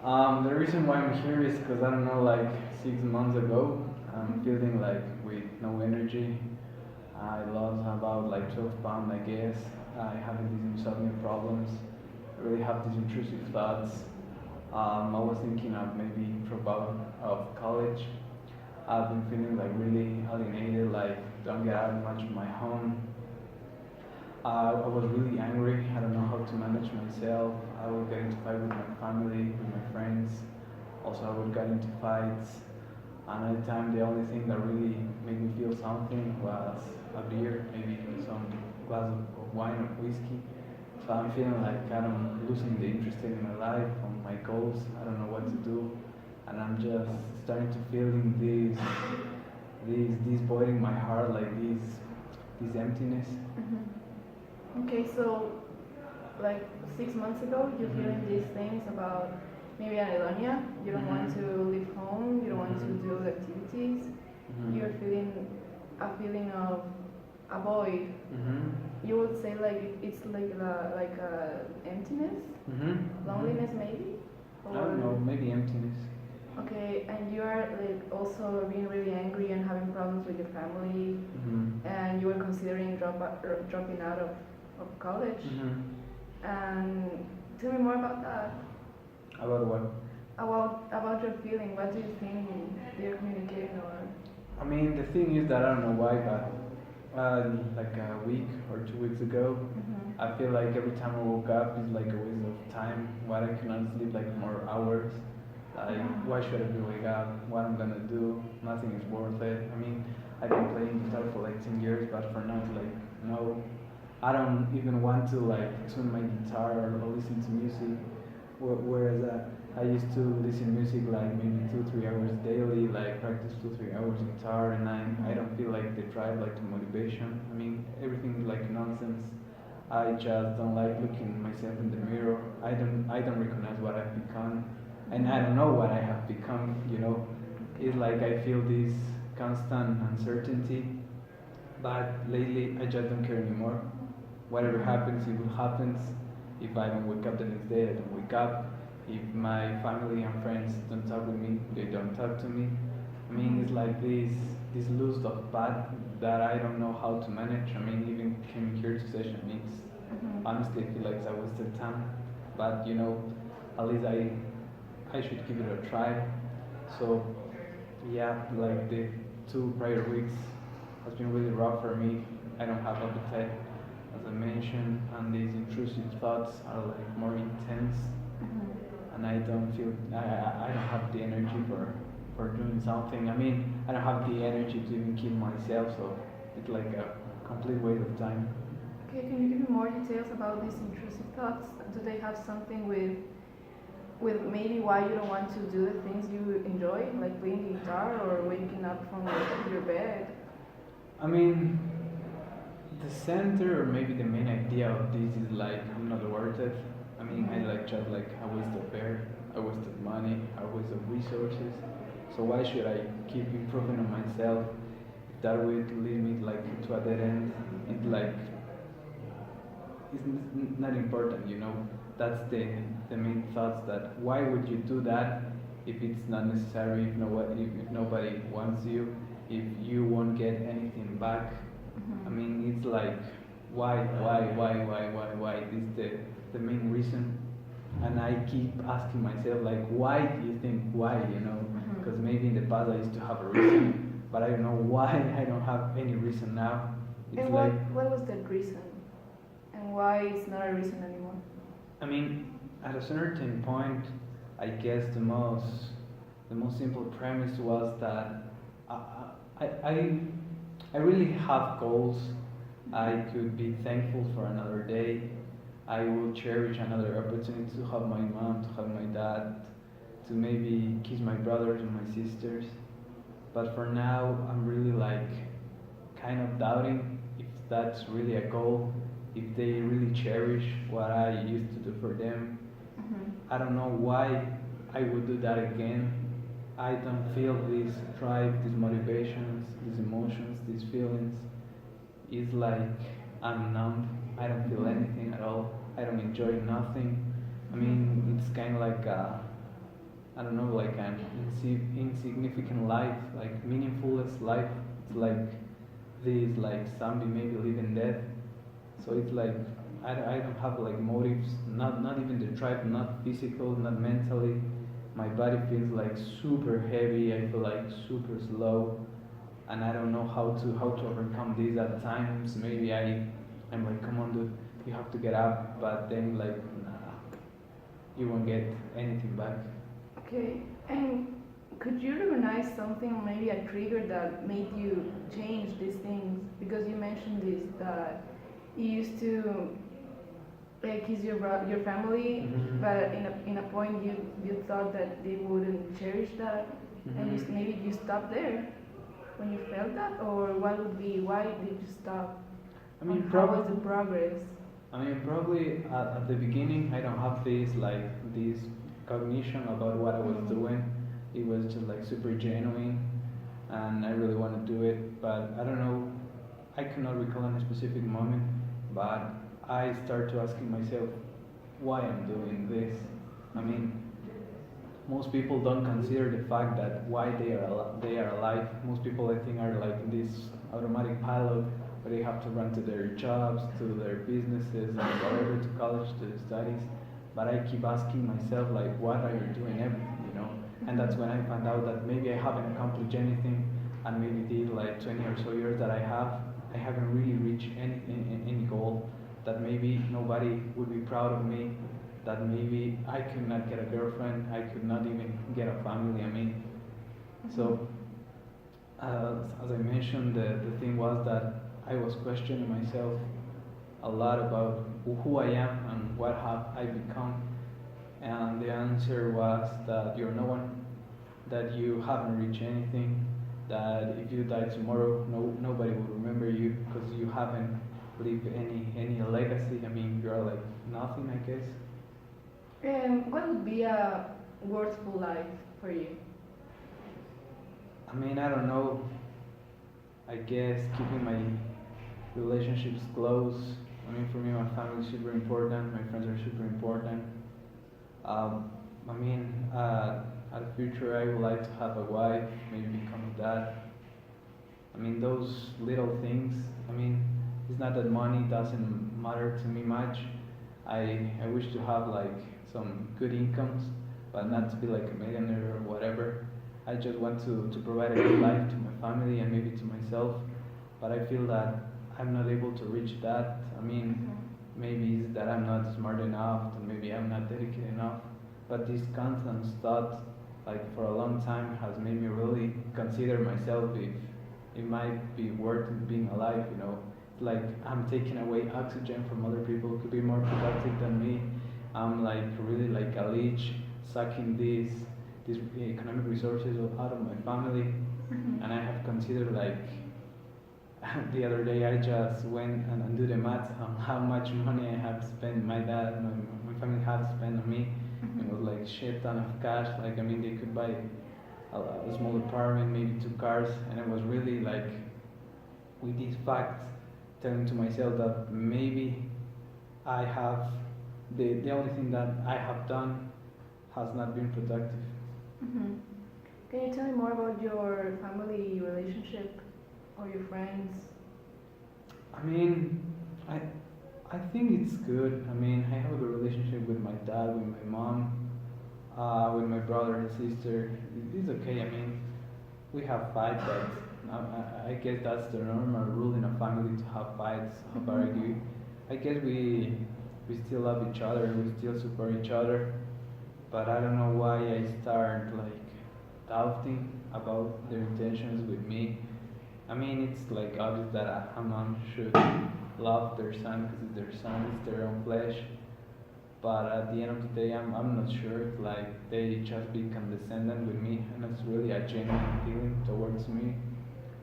The reason why I'm here is because I don't know, like 6 months ago, I'm feeling like with no energy. I lost about like 12 pounds, I guess. I having these insomnia problems. I really have these intrusive thoughts. I was thinking of maybe drop out of college. I've been feeling like really alienated, like don't get out much of my home. I was really angry. I don't know how to manage myself. I would get into fight with my family, with my friends. Also, I would get into fights. And at the time, the only thing that really made me feel something was a beer, maybe some glass of wine or whiskey. So I'm feeling like I'm losing the interest in my life, on my goals. I don't know what to do, and I'm just starting to feeling this void in my heart, like this emptiness. Okay, so like 6 months ago, you're feeling these things about maybe anedonia. You don't want to leave home. You don't want to do the activities. You're feeling a feeling of a void. You would say like it's like a emptiness, loneliness maybe, I don't know, maybe emptiness. okay, and you are like also being really angry and having problems with your family, and you were considering dropping out of college. And tell me more about that. About what? About your feeling. What do you think they're communicating or? I mean, the thing is that I don't know why, but like a week or 2 weeks ago, I feel like every time I woke up is like a waste of time. Why I cannot sleep like more hours? Like, why should I be wake up? What I'm gonna do? Nothing is worth it. I mean, I've been playing guitar for like 10 years, but for now, it's like, no, I don't even want to like tune my guitar or listen to music. Whereas I used to listen music like maybe 2 3 hours daily, like practice 2 3 hours guitar, and I don't feel like the drive, like the motivation. I mean, everything is like nonsense. I just don't like looking myself in the mirror. I don't recognize what I've become, and I don't know what I have become. It's like I feel this constant uncertainty, but lately I just don't care anymore. Whatever happens, it will happen. If I don't wake up the next day, I don't wake up. If my family and friends don't talk with me, they don't talk to me. I mean, it's like this loose of path that I don't know how to manage. I mean, even coming here to session, it's honestly I feel like it's a wasted time. But at least I should give it a try. So yeah, like the 2 prior weeks has been really rough for me. I don't have appetite, as I mentioned, and these intrusive thoughts are like more intense, and I don't feel I don't have the energy for doing something. I mean, I don't have the energy to even kill myself, so it's like a complete waste of time. Okay, can you give me more details about these intrusive thoughts? Do they have something with maybe why you don't want to do the things you enjoy, like playing guitar or waking up from your bed? I mean, the center or maybe the main idea of this is like I'm not worth it. I mean, I like just like a waste of air, a waste of money, a waste of resources. So why should I keep improving on myself if that would lead me like to a dead end? It's like it's not important. That's the main thoughts, that why would you do that if it's not necessary, if nobody wants you, if you won't get anything back. I mean, it's like why? This is the main reason, and I keep asking myself like, why do you think why? Because maybe in the past I used to have a reason, but I don't know why I don't have any reason now. It's And like, what was that reason? And why it's not a reason anymore? I mean, at a certain point, I guess the most simple premise was that I I, I I really have goals. I could be thankful for another day. I will cherish another opportunity to have my mom, to have my dad, to maybe kiss my brothers and my sisters. But for now, I'm really like kind of doubting if that's really a goal, if they really cherish what I used to do for them. I don't know why I would do that again. I don't feel this drive, these motivations, these emotions, these feelings. It's like I'm numb. I don't feel anything at all. I don't enjoy nothing. I mean, it's kind of like I don't know, like an insignificant life, like meaningless life. It's like this, like zombie maybe living dead. So it's like I don't have like motives, not even the drive, not physical, not mentally. My body feels like super heavy. I feel like super slow, and I don't know how to overcome this. At times, maybe I'm like, come on, dude, you have to get up. But then like, nah, you won't get anything back. Okay, and could you recognize something, maybe a trigger that made you change these things? Because you mentioned this that you used to kiss your family, but in a point you thought that they wouldn't cherish that, and maybe you stopped there when you felt that, or what would be why did you stop? I mean, How was the progress? probably at the beginning I don't have this cognition about what I was doing. It was just like super genuine, and I really want to do it. But I don't know. I cannot recall any specific moment, but I start to asking myself why I'm doing this. I mean, most people don't consider the fact that why they are alive. Most people I think are like this automatic pilot where they have to run to their jobs, to their businesses, and whatever, to college, to studies. But I keep asking myself like, what are you doing everything? And that's when I found out that maybe I haven't accomplished anything, and maybe these like 20 or so years that I haven't really reached any goal. That maybe nobody would be proud of me, that maybe I could not get a girlfriend, I could not even get a family. I mean, so as I mentioned, the thing was that I was questioning myself a lot about who I am and what have I become. And the answer was that you're no one, that you haven't reached anything, that if you die tomorrow, nobody will remember you because you haven't leave any legacy. I mean, you're like nothing, I guess. And what would be a worthful life for you? I mean, I don't know. I guess keeping my relationships close. I mean, for me, my family is super important. My friends are super important. I mean, at the future, I would like to have a wife, maybe become a dad. I mean, those little things. I mean, it's not that money doesn't matter to me much. I wish to have like some good incomes, but not to be like a millionaire or whatever. I just want to provide a good life to my family and maybe to myself. But I feel that I'm not able to reach that. I mean, maybe it's that I'm not smart enough, or maybe I'm not dedicated enough. But this constant thought, like for a long time, has made me really consider myself if it might be worth being alive. Like I'm taking away oxygen from other people who could be more productive than me. I'm like really like a leech sucking these economic resources out of my family, and I have considered like the other day I just went and do the math on how much money I have spent, my dad, my family have spent on me. It was like shit ton of cash. Like I mean, they could buy a small apartment, maybe two cars, and I was really like with these facts telling to myself that maybe I have the only thing that I have done has not been productive. Mm-hmm. Can you tell me more about your family relationship or your friends? I mean, I I think it's good. I mean, I have a good relationship with my dad, with my mom, with my brother and sister. It's okay. I mean, we have fights, but I guess that's the normal rule in a family to have fights, have argue. I guess we still love each other, we still support each other, but I don't know why I start like doubting about their intentions with me. I mean, it's like obvious that a mom should love their son because it's their son, it's their own flesh. But at the end of the day, I'm not sure if like they just be condescending with me, and it's really a genuine feeling towards me.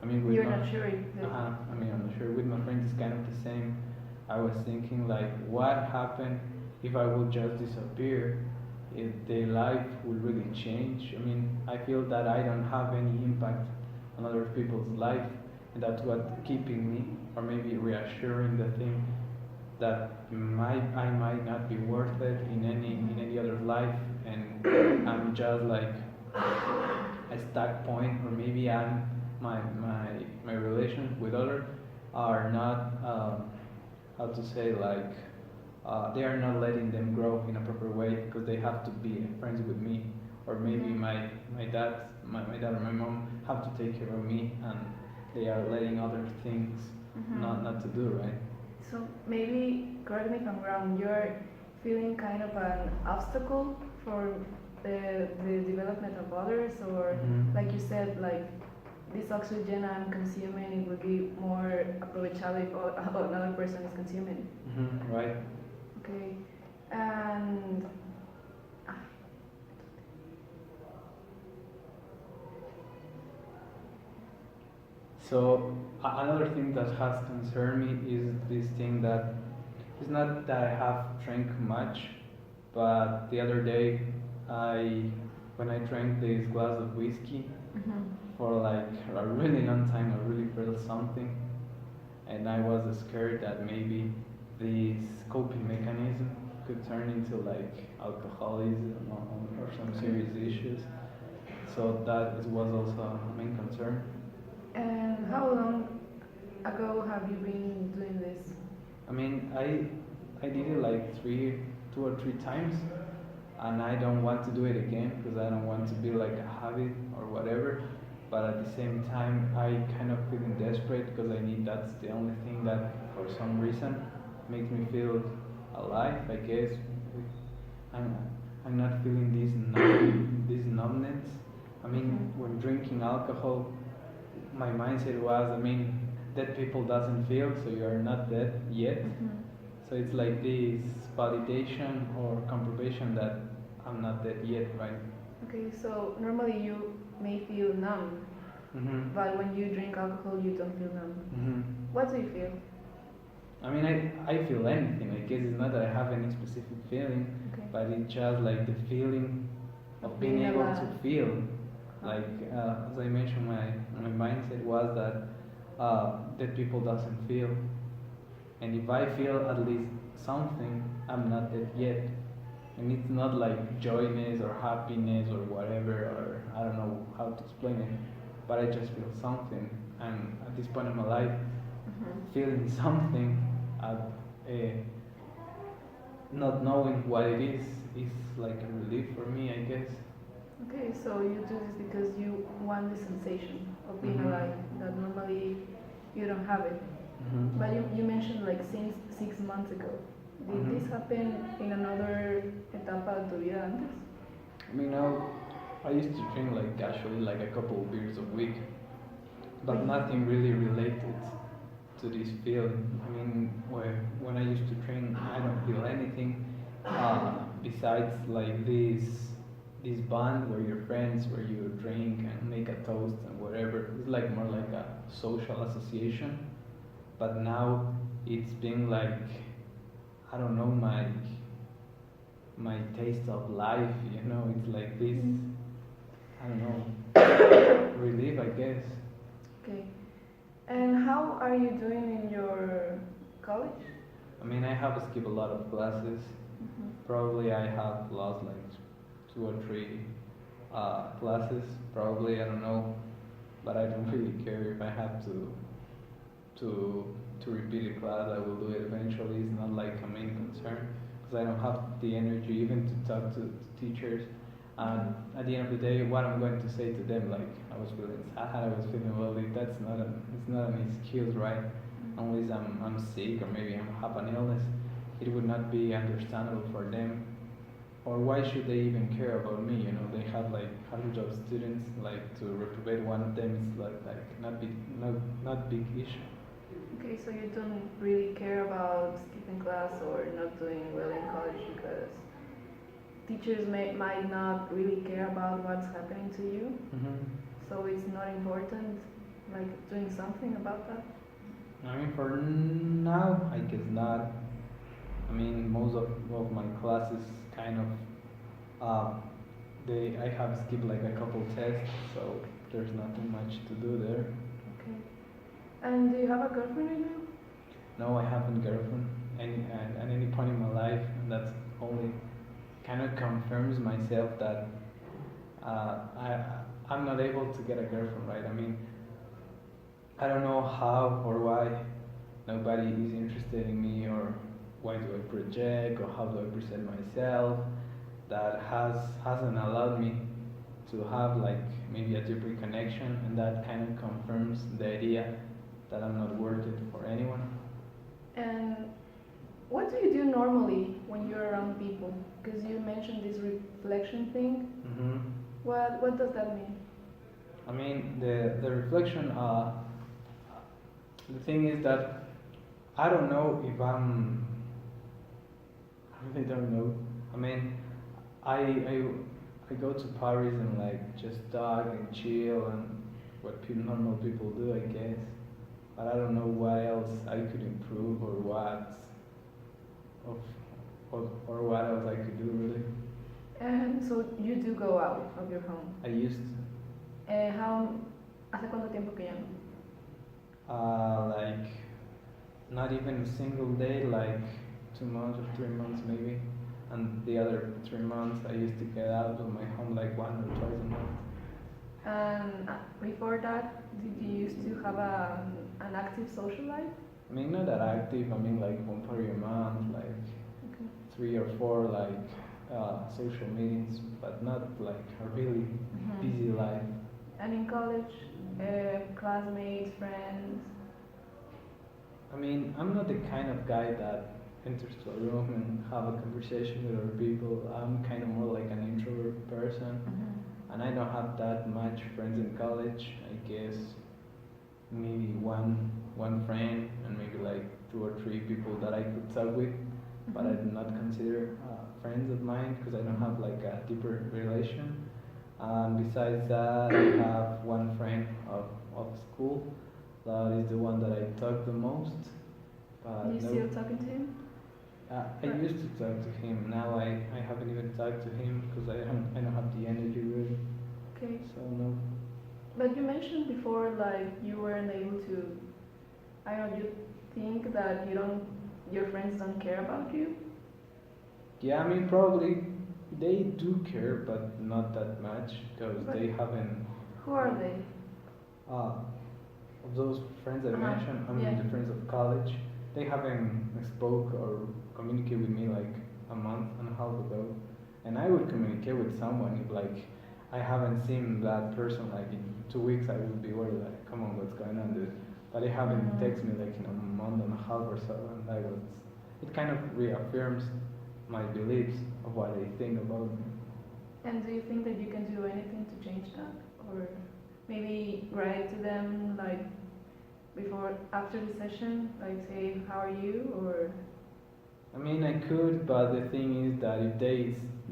I mean, with You're my not sure if I mean, I'm not sure. With my friends, it's kind of the same. I was thinking like, what happened if I would just disappear? If their life would really change. I mean, I feel that I don't have any impact on other people's life, and that's what keeping me, or maybe reassuring the thing that I might not be worth it in any other life, and I'm just like a stuck point, or maybe my relations with others are not how to say, like they are not letting them grow in a proper way because they have to be friends with me, or maybe my dad or my mom have to take care of me, and they are letting other things not to do, right. So maybe, correct me if I'm wrong, you're feeling kind of an obstacle for the development of others, or like you said, like this oxygen I'm consuming, it would be more aprovechable if another person is consuming. Right. Okay, and So another thing that has concerned me is this thing that it's not that I have drank much, but the other day I when I drank this glass of whiskey for like a really long time, I really felt something, and I was scared that maybe this coping mechanism could turn into like alcoholism or some serious issues. So that was also a main concern. and how long ago have you been doing this? I mean, I did it like 2 or 3 times, and I don't want to do it again because I don't want to be like a habit or whatever. But at the same time, I kind of feeling desperate because I need that's the only thing that for some reason makes me feel alive. I guess I'm I'm not feeling this numbness. I mean, when drinking alcohol, my mindset was, I mean, dead people doesn't feel, so you are not dead yet. So it's like this validation or confirmation that I'm not dead yet, right? Okay, so normally you may feel numb, but when you drink alcohol, you don't feel numb. What do you feel? I mean, I feel anything. I guess it's not that I have any specific feeling, Okay. but it's just like the feeling of being able to feel. Like as I mentioned, my mindset was that dead people doesn't feel, and if I feel at least something, I'm not dead yet. And it's not like joyness or happiness or whatever, or I don't know how to explain it, but I just feel something. And at this point in my life, feeling something, not knowing what it is like a relief for me, I guess. Okay, so you do this because you want the sensation of being alive, that normally you don't have it. But you mentioned like since 6 months ago. Did this happen in another etapa de tu vida antes? I mean, I used to drink like casually, like a couple of beers a week, but nothing really related to this feeling. I mean, when I used to drink, I don't feel anything besides like this bond where you're friends, where you drink and make a toast and whatever. It's like more like a social association. But now it's been like, I don't know, my taste of life. You know, it's like this. I don't know, relief, I guess. Okay. And how are you doing in your college? I mean, I have skipped a lot of classes. Probably I have lost like 2 or 3 classes. Probably, I don't know, but I don't really care if I have to repeat a class. I will do it eventually. It's not like a main concern because I don't have the energy even to talk to teachers. And at the end of the day, what I'm going to say to them, like I was feeling sad, I was feeling lonely. It's not an excuse, right? Unless I'm sick or maybe I have an illness, it would not be understandable for them. Or why should they even care about me? You know, they have like hundreds of students. Like to reprobate one of them is like not big issue. Okay, so you don't really care about skipping class or not doing well in college because teachers might not really care about what's happening to you. So it's not important, like doing something about that. I mean, for now, I guess not. I mean, most of my classes kind of, I have skipped like a couple tests, so there's nothing much to do there. Okay. And do you have a girlfriend right now? No, I haven't girlfriend, at any point in my life, and that's only kind of confirms myself that I'm not able to get a girlfriend, right? I mean, I don't know how or why nobody is interested in me, or why do I project, or how do I present myself, that hasn't allowed me to have like maybe a deeper connection, and that kind of confirms the idea that I'm not worth it for anyone. And what do you do normally when you're around people? Because you mentioned this reflection thing. hmm What does that mean? I mean, the reflection. The thing is that I don't know if I really don't know. I mean, I I I go to Paris and like just talk and chill and what normal people do, I guess. But I don't know what else I could improve, or of or what else I could do really. And so you do go out of your home. I used to, How, ¿hace cuánto tiempo que ya no? like not even a single day, like 2 months or 3 months maybe. And the other 3 months I used to get out of my home like 1 or 2 times a month. And before that, did you used to have an active social life? I mean, not that active. I mean, like one party a month, like Okay. 3 or 4 like social meetings, but not like a really busy life. And in college, classmates, friends. I mean, I'm not the kind of guy that enters to a room and have a conversation with other people. I'm kind of more like an introvert person, and I don't have that much friends in college. I guess maybe one friend and maybe like 2 or 3 people that I could talk with, but I do not consider friends of mine because I don't have like a deeper relation. Besides that, I have one friend of school that is the one that I talk the most. But You no, still talking to him? I used to talk to him. Now I haven't even talked to him because I don't have the energy really. Okay. So no. But you mentioned before, like you weren't able to. I don't know. You think that your friends don't care about you? Yeah, I mean probably they do care, but not that much because But they haven't. who are they? Uh, of those friends I mentioned, I mean Yeah. the friends of college, they haven't spoke or communicated with me like a month and a half ago, and I would communicate with someone if like I haven't seen that person like in 2 weeks. I would be worried like, come on, what's going on, dude? But they haven't texted me like in a month and a half or so, and it kind of reaffirms my beliefs of what they think about me. And do you think that you can do anything to change that, or maybe write to them like before, after the session, like say how are you, or I mean, I could, but the thing is that if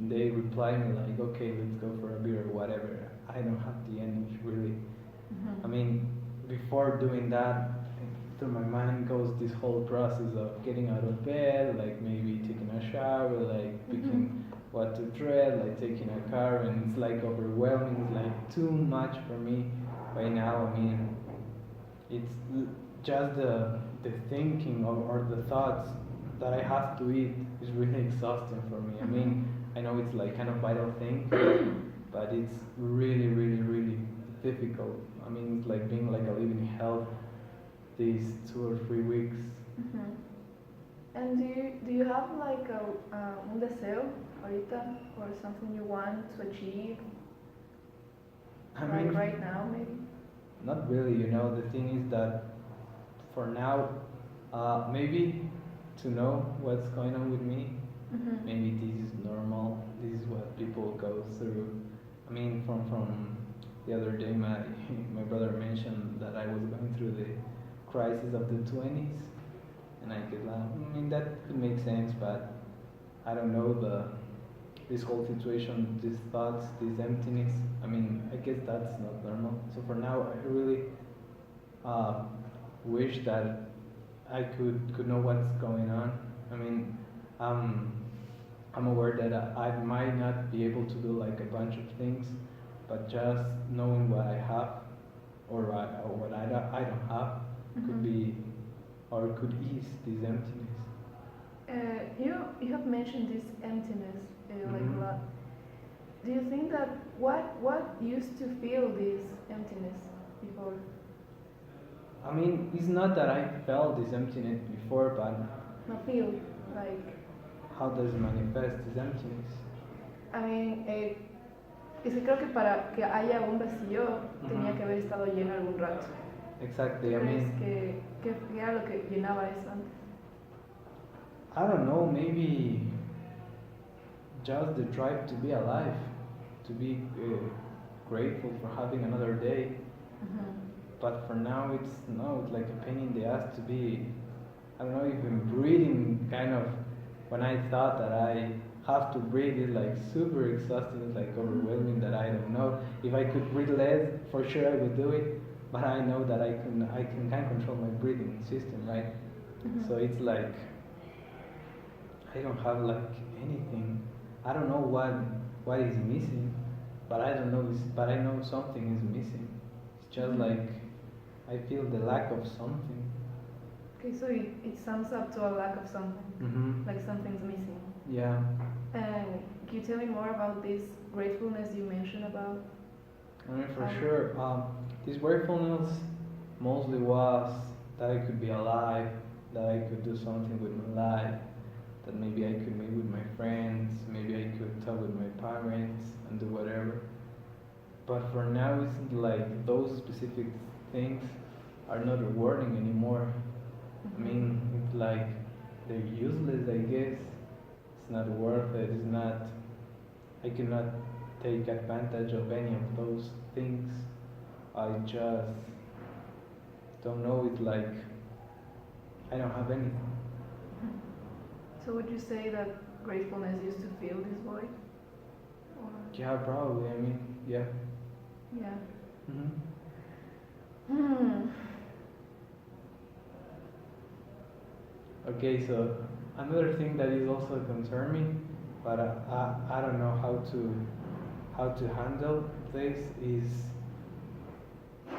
they reply me like, okay, let's go for a beer or whatever, I don't have the energy really. I mean, before doing that, through my mind goes this whole process of getting out of bed, like maybe taking a shower, like picking what to dress, like taking a car, and it's like overwhelming. It's like too much for me right now. I mean, it's just the thinking or the thoughts that I have to eat is really exhausting for me. I mean, I know it's like kind of vital thing, but it's really, really, really difficult. I mean, it's like being like a living hell these 2 or 3 weeks. And do you have like un deseo ahorita, or something you want to achieve I like mean, right now maybe? not really. The thing is that for now, maybe to know what's going on with me. Maybe this is normal. This is what people go through. I mean, from the other day, my brother mentioned that I was going through the crisis of the 20s, and I could laugh. I mean, that could make sense, but I don't know this whole situation, these thoughts, this emptiness. I mean, I guess that's not normal. So for now, I really uh, wish that I could know what's going on. I mean, I'm aware that I might not be able to do like a bunch of things, but just knowing what I have or what I don't have could be or could ease this emptiness. You have mentioned this emptiness like a Mm-hmm. lot. Do you think that what used to feel this emptiness before? I mean, it's not that I felt this emptiness before, but No feel like how does it manifest this emptiness? I mean, es que creo que para que haya un vacío tenía que Mm-hmm. haber estado lleno algún rato. ¿Tú Exactly. I crees mean, que era lo que llenaba eso antes? I don't know. Maybe just the drive to be alive, to be grateful for having another day. Mhm. But for now, it's no, it's like a pain in the ass to be. I don't know, even breathing. Kind of, when I thought that I have to breathe, is like super exhausting. It's like overwhelming. That I don't know if I could breathe less. For sure, I would do it. But I know that I can control my breathing system, right? Mhm. So it's like I don't have like anything. I don't know what is missing, but I don't know. But I know something is missing. It's just Mhm. like I feel the lack of something. Okay, so it sums up to a lack of something, Mm-hmm. like something's missing. Yeah. And can you tell me more about this gratefulness you mentioned about? I mean, for How? sure. This gratefulness mostly was that I could be alive, that I could do something with my life, that maybe I could meet with my friends, maybe I could talk with my parents and do whatever. But for now, it's like those specific things are not rewarding anymore. I Mhm. mean, it's like they're useless, I guess. It's not worth it. It's not. I cannot take advantage of any of those things. I just don't know. It's like I don't have anything. So would you say that gratefulness used to fill this void? Or Yeah, probably. I mean, yeah. yeah. Hmm. Hmm. Okay, so another thing that is also concern me, but I don't know how to handle this is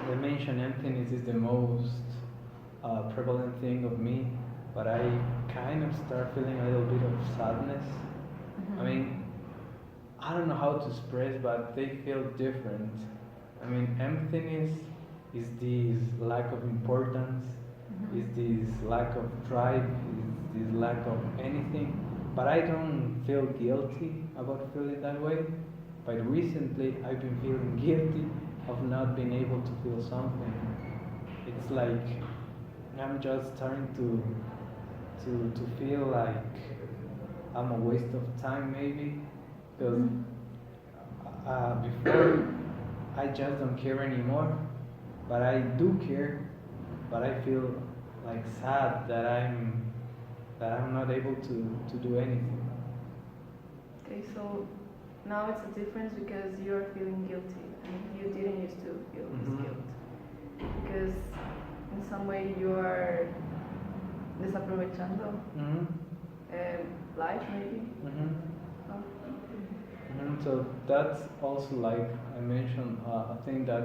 the mention emptiness is the most prevalent thing of me, but I kind of start feeling a little bit of sadness. I Mhm. mean, I don't know how to express, but they feel different. I mean, emptiness is this lack of importance, is Mhm. this lack of drive, is this lack of anything. But I don't feel guilty about feeling that way. But recently, I've been feeling guilty of not being able to feel something. It's like I'm just starting to feel like I'm a waste of time, maybe, because Mhm. before I just don't care anymore, but I do care, but I feel like sad that I'm not able to do anything. Okay, so now it's a difference because you're feeling guilty and you didn't used to feel this Mhm. guilt. Because in some way you are desaprovechando Mhm. life maybe. Mhm. Oh. So that's also like I mentioned a thing that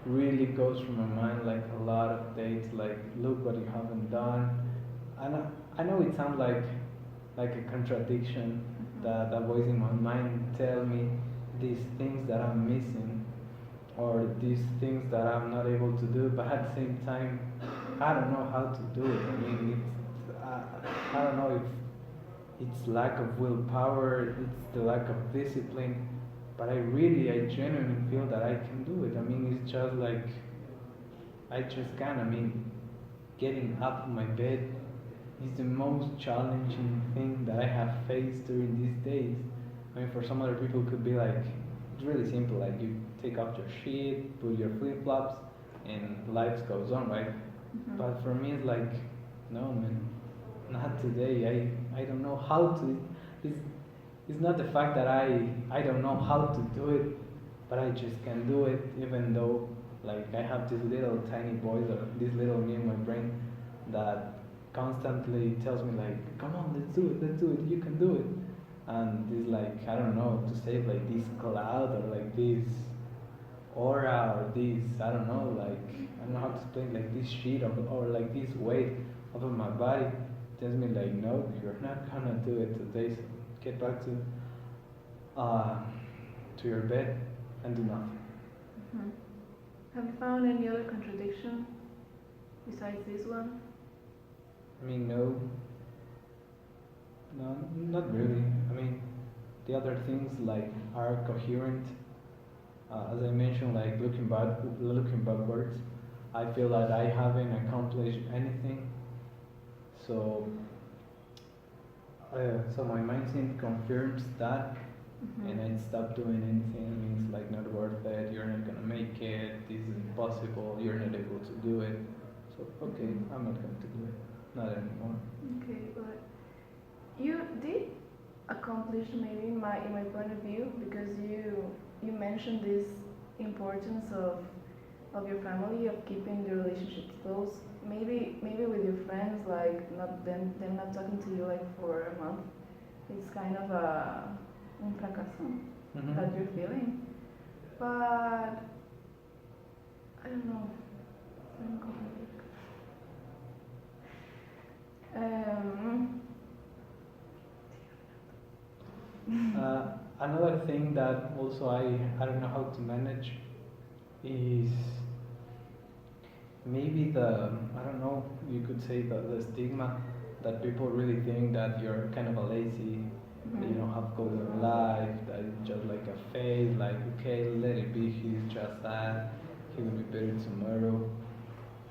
really goes through my mind like a lot of days. Like look what you haven't done. I know it sounds like a contradiction that that voice in my mind tell me these things that I'm missing or these things that I'm not able to do, but at the same time, I don't know how to do it. I mean, I don't know if it's lack of willpower, it's the lack of discipline, but I genuinely feel that I can do it. I mean, it's just like I just can. I mean, getting up from my bed is the most challenging thing that I have faced during these days. I mean, for some other people, it could be like it's really simple. Like you take off your sheet, put your flip flops, and life goes on, right? Mhm. But for me, it's like, no, man, not today. I don't know how to. It's it's not the fact that I don't know how to do it, but I just can do it, even though like I have this little tiny voice or this little me in my brain that constantly tells me like, come on, let's do it, you can do it. And this like I don't know to say like this cloud or like this aura or this I don't know like I don't know how to explain like this sheet or like this weight over my body tells me like, no, you're not gonna do it today. So get back uh, to your bed and do nothing. Hmm. Have you found any other contradiction besides this one? I mean, no, no, not really. I mean, the other things like are coherent. As I mentioned, like looking backwards, I feel that I haven't accomplished anything. So, so my mindset confirms that, and Mm-hmm. I stop doing anything. It means like not worth it. You're not gonna make it. This is impossible. You're not able to do it. So okay, I'm not going to do it. Not anymore. Okay, but you did accomplish maybe in my point of view because you mentioned this importance of your family of keeping the relationships close. Maybe with your friends like not them not talking to you like for a month. It's kind of a un fracaso that you're feeling. But I don't know. Um, Another thing that also I don't know how to manage is maybe the I don't know you could say the stigma that people really think that you're kind of a lazy, that you don't have goals in life, that it's just like a phase, like okay, let it be, he's just that, he will be better tomorrow.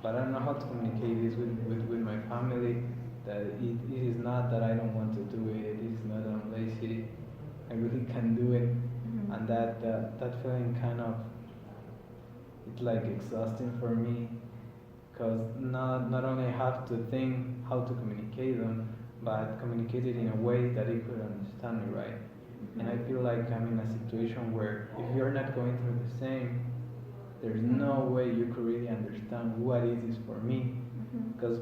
But I don't know how to communicate this with my family, that it is not that I don't want to do it, it is not that I'm lazy, I really can do it, and that feeling kind of it's like exhausting for me because not only I have to think how to communicate them, but communicate it in a way that it could understand me right. And I feel like I'm in a situation where if you're not going through the same, there's no way you could really understand what it is for me. Because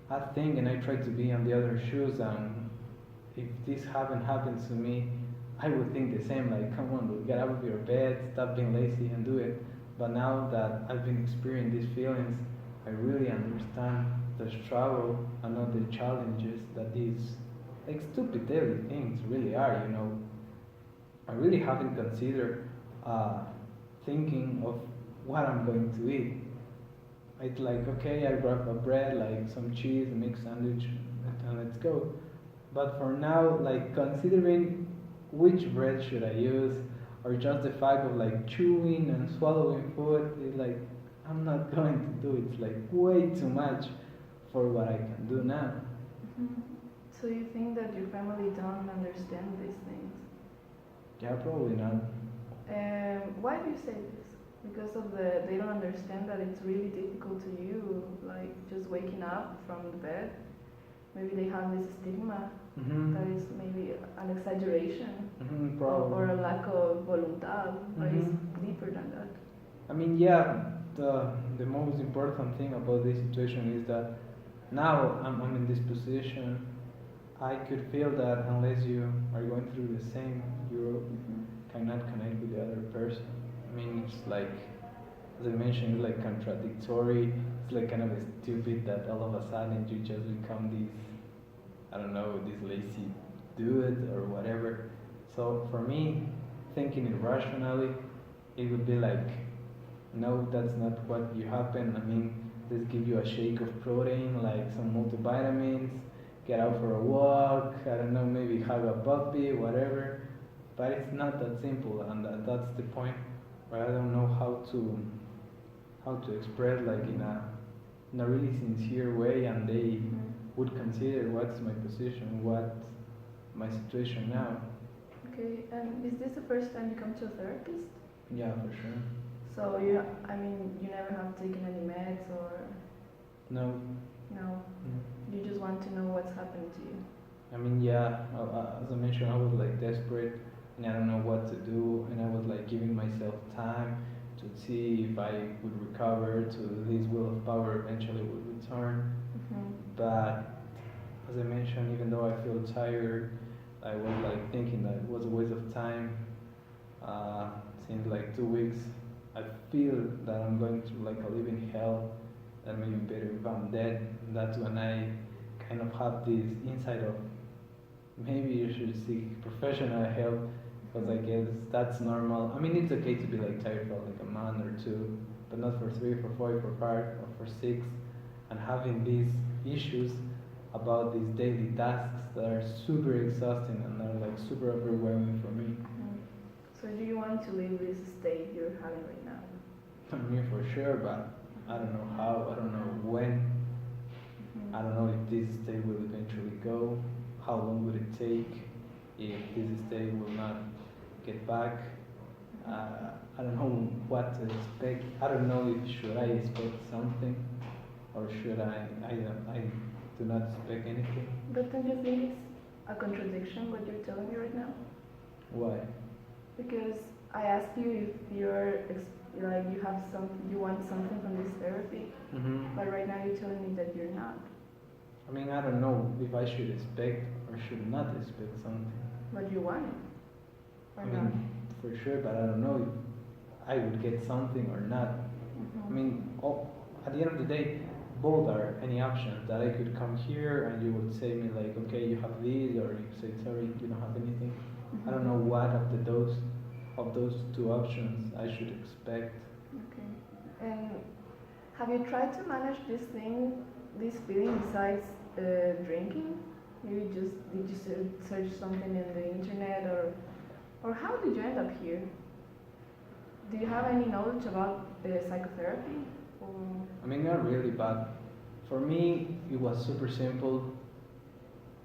I think and I try to be on the other shoes, and if this haven't happened to me, I would think the same. Like, come on, dude, get out of your bed, stop being lazy, and do it. But now that I've been experiencing these feelings, I really understand the struggle and all the challenges that these like stupid daily things really are. You know, I really haven't considered thinking of what I'm going to eat. It's like okay, I grab a bread, like some cheese, a mixed sandwich, and let's go. But for now, like considering which bread should I use, or just the fact of like chewing and swallowing food, is like I'm not going to do it. It's like way too much for what I can do now. So you think that your family don't understand these things? Yeah, probably not. Why do you say this? Because of they don't understand that it's really difficult to you, like just waking up from the bed. Maybe they have this stigma that is maybe an exaggeration or a lack of voluntad, but it's deeper than that. I mean, yeah, the most important thing about this situation is that now I'm in this position. I could feel that unless you are going through the same, you cannot connect with the other person. I mean, it's like, as I mentioned, it's like contradictory. It's like kind of stupid that all of a sudden you just become this, I don't know, this lazy dude or whatever. So for me, thinking irrationally, it would be like, no, that's not what you happen. I mean, let's give you a shake of protein, like some multivitamins, get out for a walk, I don't know, maybe hug a puppy, whatever. But it's not that simple, and that's the point where I don't know how to express like in a really sincere way, and they would consider what's my position, what's my situation now. Okay, and is this the first time you come to a therapist? Yeah, for sure. So I mean, you never have taken any meds or No. no? You just want to know what's happening to you. I mean, yeah, as I mentioned, I was like desperate and I don't know what to do, and I was like giving myself time to see if I would recover, to this will of power eventually would return. But as I mentioned, even though I feel tired, I was like thinking that it was a waste of time. Since like 2 weeks, I feel that I'm going through like a living hell. That maybe better if I'm dead. That's when I kind of have this insight of maybe you should seek professional help because I guess that's normal. I mean, it's okay to be like tired for like a month or two, but not for three, for four, for five, or for six, and having these issues about these daily tasks that are super exhausting and are like super overwhelming for me. So do you want to leave this state you're having right now? I mean, for sure, but I don't know how, I don't know when, I don't know if this state will eventually go, how long will it take, if this state will not get back. I don't know what to expect. I don't know if should I expect something or should I do not expect anything. But don't you think it's a contradiction what you're telling me right now? Why? Because I asked you if like you have you want something from this therapy, but right now you're telling me that you're not. I mean, I don't know if I should expect or should not expect something. But you want it, or I not? mean, for sure, but I don't know if I would get something or not. I mean, at the end of the day, both are any options that I could come here and you would say me like, okay, you have this, or you say sorry, you don't have anything. I don't know what of those two options I should expect. Okay. And have you tried to manage this feeling besides drinking? Maybe just did you search something in the internet, or how did you end up here? Do you have any knowledge about psychotherapy? Or I mean, not really, but for me, it was super simple.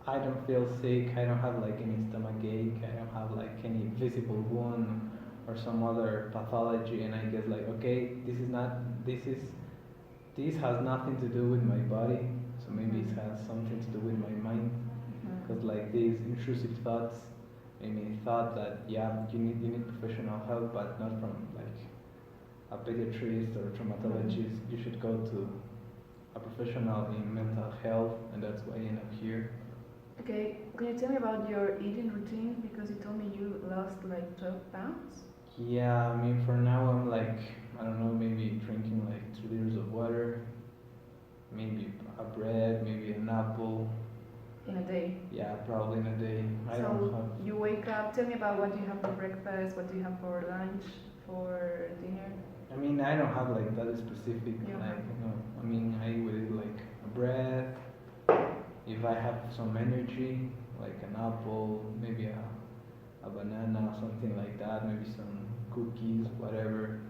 I don't feel sick. I don't have like any stomach ache. I don't have like any visible wound or some other pathology. And I guess like, okay, this has nothing to do with my body. So maybe it has something to do with my mind. Because like these intrusive thoughts made me thought that yeah, you need professional help, but not from like a pediatrist or traumatologist. You should go to a professional in mental health, and that's why I end up here. okay, can you tell me about your eating routine? Because you told me you lost like 12 pounds. Yeah, I mean, for now I'm like, I don't know, maybe drinking like 2 liters of water, maybe a bread, maybe an apple. In a day. Yeah, probably in a day. I don't So have. you wake up. Tell me about what you have for breakfast. What do you have for lunch, for dinner? I mean, I don't have like that specific. You don't Like, have. you know, I mean, I would eat like a bread. If I have some energy, like an apple, maybe a banana, something like that. Maybe some cookies, whatever.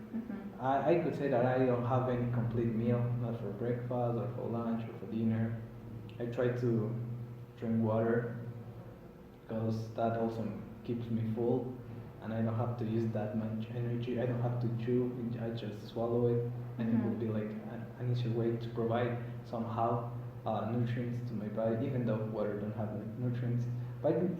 I could say that I don't have any complete meal, not for breakfast or for lunch or for dinner. I try to drink water because that also keeps me full and I don't have to use that much energy. I don't have to chew, I just swallow it and it would be like an easier way to provide somehow nutrients to my body, even though water don't have like nutrients. But it